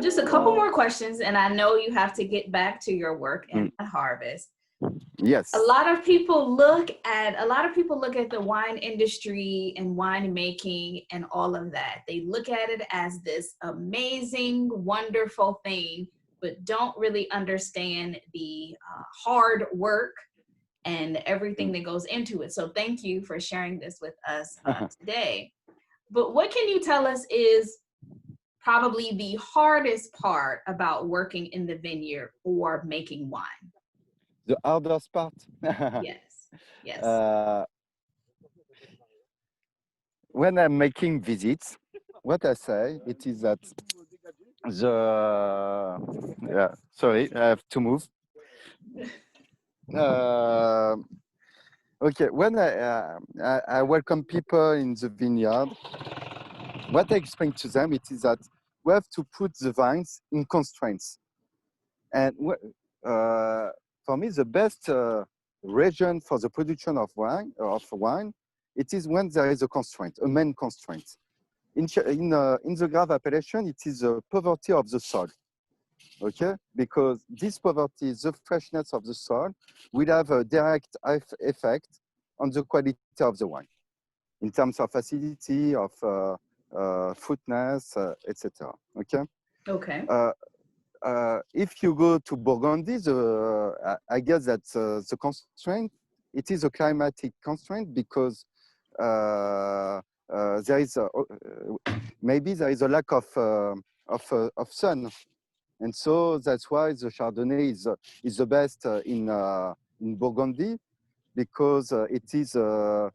Just a couple more questions, and I know you have to get back to your work and the harvest. Yes. A lot of people look at the wine industry and winemaking and all of that. They look at it as this amazing, wonderful thing, but don't really understand the hard work and everything that goes into it. So thank you for sharing this with us today. But what can you tell us is probably the hardest part about working in the vineyard or making wine? The hardest part? Yes. Yes. When I'm making visits, what I say, it is that sorry, I have to move. Okay, when I welcome people in the vineyard, what I explain to them, it is that we have to put the vines in constraints. And for me, the best region for the production of wine, it is when there is a constraint, a main constraint. In the Grave appellation, it is the poverty of the soil. Okay, because this poverty, the freshness of the soil, will have a direct effect on the quality of the wine, in terms of acidity, of fruitness, etc. Okay. Okay. If you go to Burgundy, I guess that the constraint, it is a climatic constraint because there is maybe there is a lack of sun. And so that's why the Chardonnay is the best in Burgundy, because it is the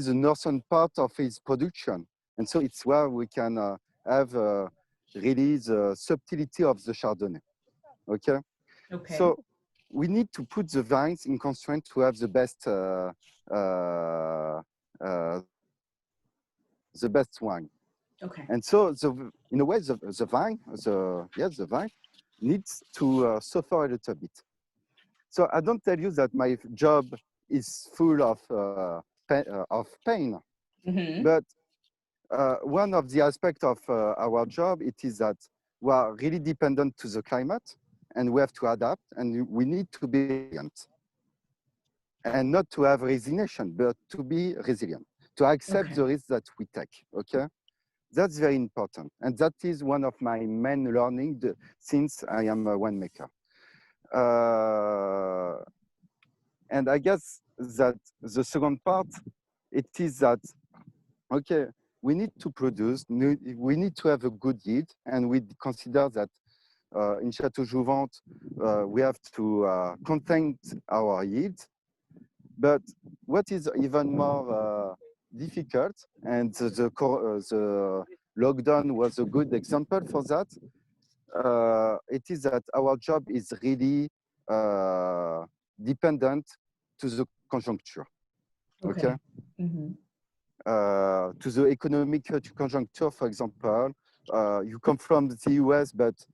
northern part of its production, and so it's where we can have really the subtlety of the Chardonnay. Okay. Okay. So we need to put the vines in constraint to have the best wine. Okay. And so, in a way, the vine needs to suffer a little bit. So I don't tell you that my job is full of pain, but one of the aspects of our job, it is that we are really dependent to the climate, and we have to adapt, and we need to be resilient, and not to have resignation, but to be resilient, to accept the risks that we take. Okay. That's very important. And that is one of my main learning since I am a winemaker. And I guess that the second part, it is that, okay, we need to produce, we need to have a good yield, and we consider that in Chateau Jouvente, we have to contain our yield. But what is even more difficult, and the lockdown was a good example for that. It is that our job is really dependent to the conjuncture. Okay. To the economic conjuncture, for example, you come from the US, but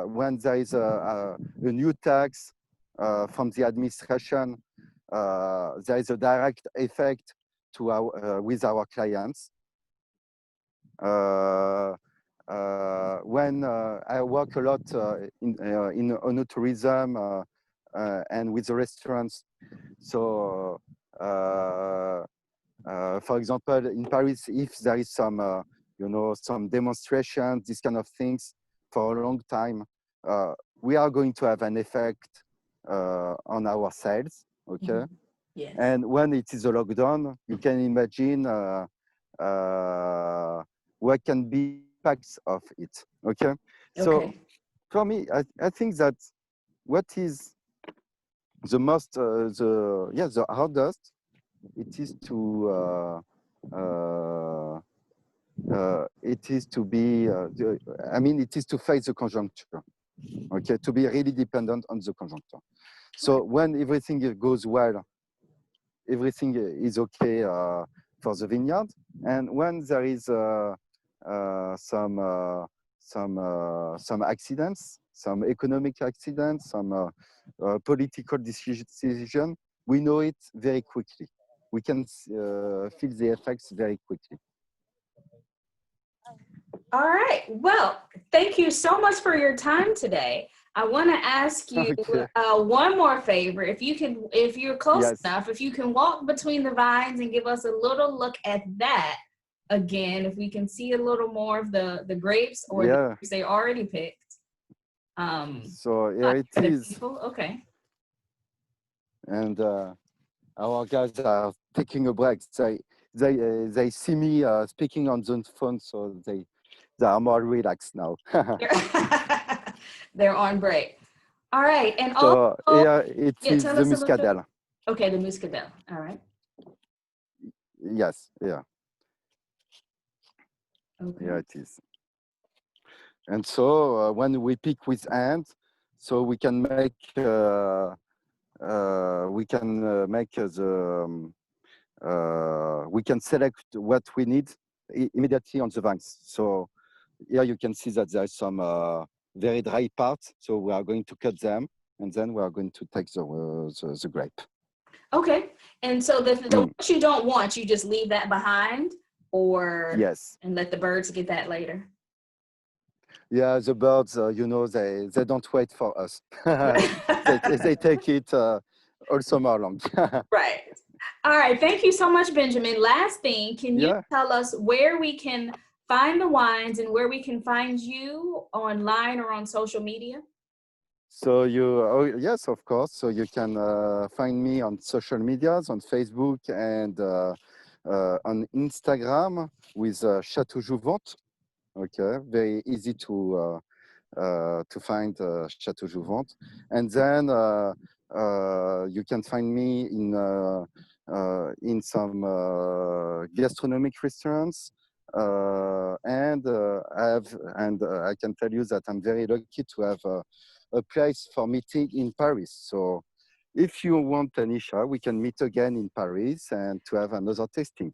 when there is a new tax from the administration, there is a direct effect to with our clients. When I work a lot in tourism and with the restaurants, so for example, in Paris, if there is some some demonstrations, these kind of things for a long time, we are going to have an effect on our sales. Okay. Yes. And when it is a lockdown, you can imagine what can be impacts of it. Okay. So for me, I think that what is the most the hardest, it is to be it is to face the conjuncture. Okay, to be really dependent on the conjuncture. So when everything goes well, everything is okay for the vineyard, and when there is some accidents, some economic accidents, some political decision, we know it very quickly. We can feel the effects very quickly. All right. Well, thank you so much for your time today. I want to ask you Okay. one more favor. If you can, if you're close Yes. enough, if you can walk between the vines and give us a little look at that again, if we can see a little more of the grapes or the Yeah. grapes they already picked. Um, So not here it the is. people. Okay. And our guys are taking a break. They see me speaking on the phone, so they are more relaxed now. They're on break. All right. And So also, here it yeah, is tell the us a little bit. muscadel. Okay, the muscadel. All right. Yes, yeah, Okay. yeah, it is. And so when we pick with hand, so we can make we can select what we need immediately on the vines. So here you can see that there is some very dry parts. So we are going to cut them, and then we are going to take the grape. Okay. And so the Mm, ones you don't want, you just leave that behind or yes. and let the birds get that later. Yeah, the birds, they don't wait for us. They take it all summer long. Right. All right. Thank you so much, Benjamin. Last thing, can you Yeah. tell us where we can find the wines and where we can find you online or on social media? So yes, of course. So you can find me on social medias, on Facebook and on Instagram with Chateau Jouvente. Okay, very easy to find Chateau Jouvente, and then you can find me in some gastronomic restaurants. I can tell you that I'm very lucky to have a place for meeting in Paris. So if you want, Tanisha, we can meet again in Paris and to have another tasting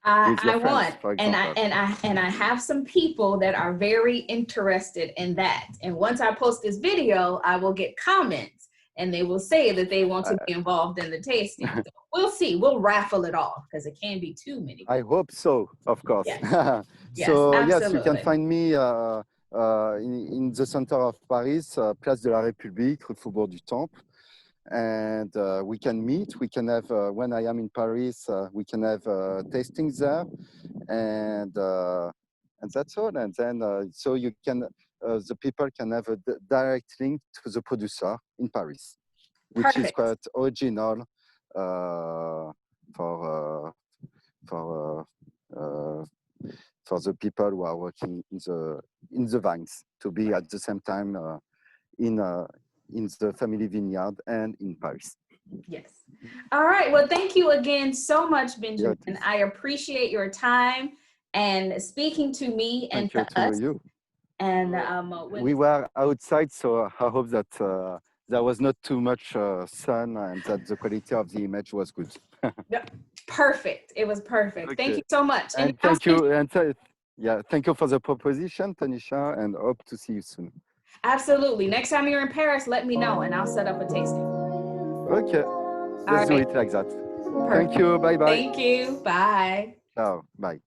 with your I friends, want, for and example. I have some people that are very interested in that. And once I post this video, I will get comments, and they will say that they want to be involved in the tasting. So we'll see. We'll raffle it off because it can't be too many. I hope so, of course. Yes, yes, So yes, you can absolutely. find me in the center of Paris, Place de la République, Rue Faubourg du Temple, and we can meet. We can have when I am in Paris, we can have tastings there, and that's all. And then so you can the people can have a direct link to the producer in Paris, which is Perfect. quite original for for uh, for the people who are working in the vines to be at the same time in in the family vineyard and in Paris. Yes. All right. Well, thank you again so much, Yeah, Benjamin. it is. I appreciate your time and speaking to me and Thank you to to us. you. And We were outside, so I hope that there was not too much sun and that the quality of the image was good. yep, perfect. It was perfect. Thank Okay, you so much. And and now, thank you, and yeah, thank you for the proposition, Tanisha, and hope to see you soon. absolutely. Next time you're in Paris, let me know and I'll set up a tasting. Okay, All let's do right. it like that. Thank Perfect. you. Bye bye. Thank you. Bye. Ciao. Bye.